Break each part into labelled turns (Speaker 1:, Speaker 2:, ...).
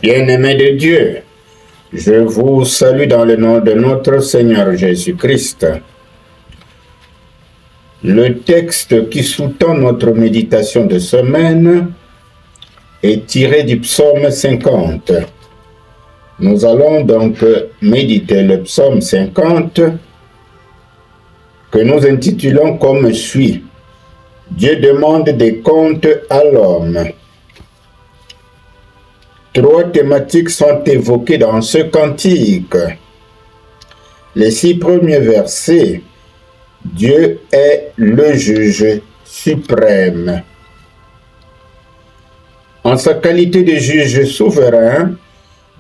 Speaker 1: Bien-aimés de Dieu, je vous salue dans le nom de notre Seigneur Jésus-Christ. Le texte qui sous-tend notre méditation de semaine est tiré du psaume 50. Nous allons donc méditer le psaume 50 que nous intitulons comme suit. Dieu demande des comptes à l'homme. 3 thématiques sont évoquées dans ce cantique. Les 6 premiers versets, Dieu est le juge suprême. En sa qualité de juge souverain,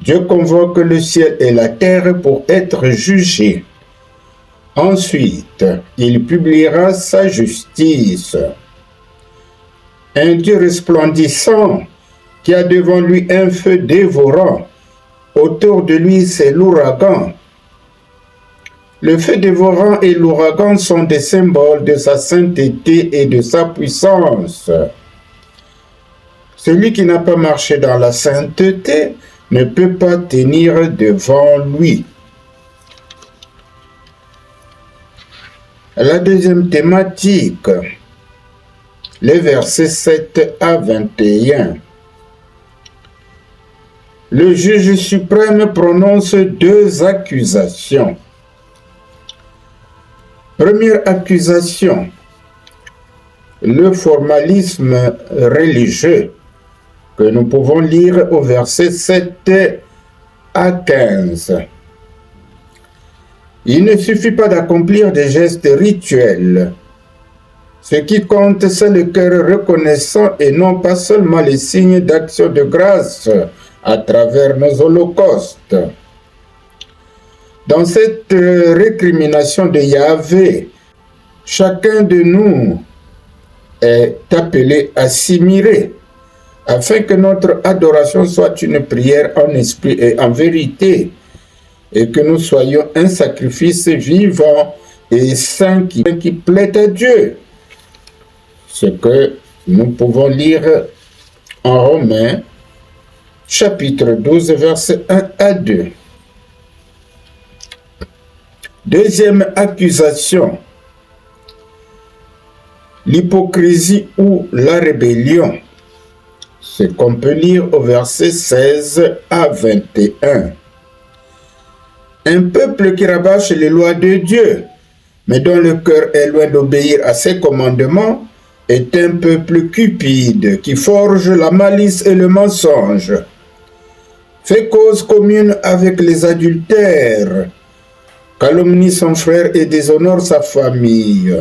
Speaker 1: Dieu convoque le ciel et la terre pour être jugés. Ensuite, il publiera sa justice. Un Dieu resplendissant qui a devant lui un feu dévorant. Autour de lui, c'est l'ouragan. Le feu dévorant et l'ouragan sont des symboles de sa sainteté et de sa puissance. Celui qui n'a pas marché dans la sainteté ne peut pas tenir devant lui. La deuxième thématique, les versets 7 à 21. Le juge suprême prononce 2 accusations. Première accusation, le formalisme religieux que nous pouvons lire au verset 7 à 15. Il ne suffit pas d'accomplir des gestes rituels. Ce qui compte, c'est le cœur reconnaissant et non pas seulement les signes d'action de grâce à travers nos holocaustes. Dans cette récrimination de Yahvé, chacun de nous est appelé à s'immirer, afin que notre adoration soit une prière en esprit et en vérité, et que nous soyons un sacrifice vivant et saint qui plaît à Dieu. Ce que nous pouvons lire en Romains, chapitre 12, versets 1 à 2. Deuxième accusation, l'hypocrisie ou la rébellion. Ce qu'on peut lire au verset 16 à 21. Un peuple qui rabâche les lois de Dieu, mais dont le cœur est loin d'obéir à ses commandements, est un peuple cupide qui forge la malice et le mensonge, fait cause commune avec les adultères, calomnie son frère et déshonore sa famille.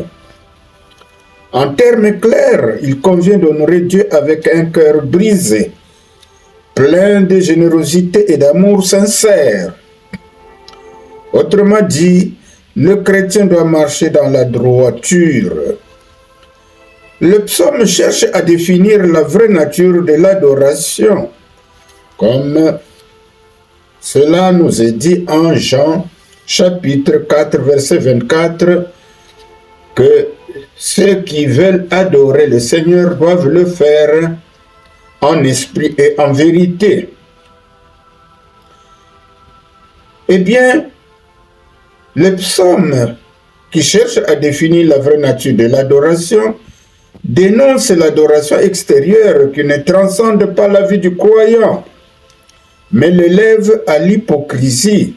Speaker 1: En termes clairs, il convient d'honorer Dieu avec un cœur brisé, plein de générosité et d'amour sincère. Autrement dit, le chrétien doit marcher dans la droiture. Le psaume cherche à définir la vraie nature de l'adoration, comme cela nous est dit en Jean, chapitre 4, verset 24, que ceux qui veulent adorer le Seigneur doivent le faire en esprit et en vérité. Eh bien, le psaume qui cherche à définir la vraie nature de l'adoration dénonce l'adoration extérieure qui ne transcende pas la vie du croyant, mais l'élève à l'hypocrisie.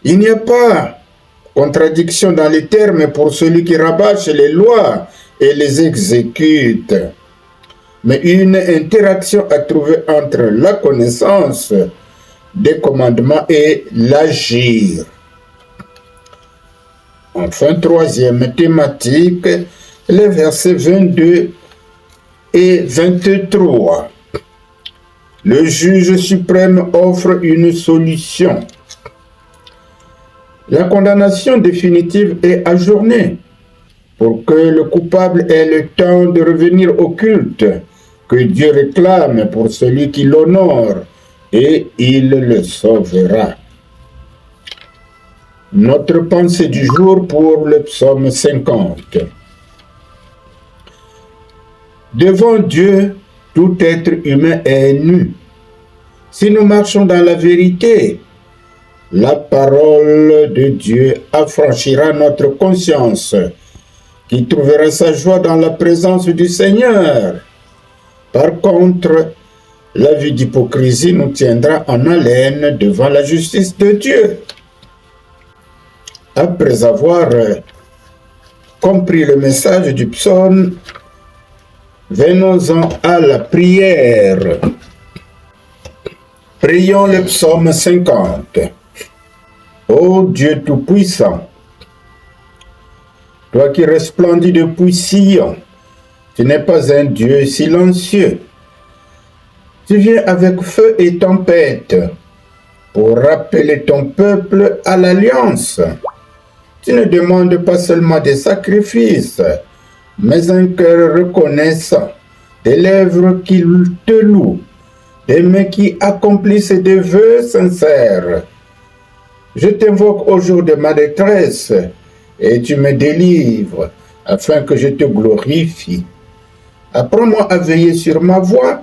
Speaker 1: Il n'y a pas contradiction dans les termes pour celui qui rabâche les lois et les exécute, mais une interaction à trouver entre la connaissance des commandements et l'agir. Enfin, troisième thématique, les versets 22 et 23. Le juge suprême offre une solution. La condamnation définitive est ajournée pour que le coupable ait le temps de revenir au culte que Dieu réclame pour celui qui l'honore, et il le sauvera. Notre pensée du jour pour le psaume 50. Devant Dieu, tout être humain est nu. Si nous marchons dans la vérité, la parole de Dieu affranchira notre conscience, qui trouvera sa joie dans la présence du Seigneur. Par contre, la vie d'hypocrisie nous tiendra en haleine devant la justice de Dieu. Après avoir compris le message du psaume, venons-en à la prière. Prions le psaume 50. Ô Dieu Tout-Puissant, toi qui resplendis depuis Sion, tu n'es pas un Dieu silencieux. Tu viens avec feu et tempête pour rappeler ton peuple à l'alliance. Tu ne demandes pas seulement des sacrifices, mais un cœur reconnaissant, des lèvres qui te louent, des mains qui accomplissent des vœux sincères. Je t'invoque au jour de ma détresse, et tu me délivres, afin que je te glorifie. Apprends-moi à veiller sur ma voie,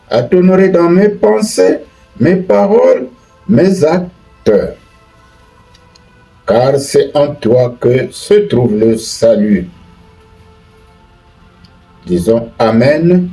Speaker 1: à t'honorer dans mes pensées, mes paroles, mes actes. Car c'est en toi que se trouve le salut. Disons Amen.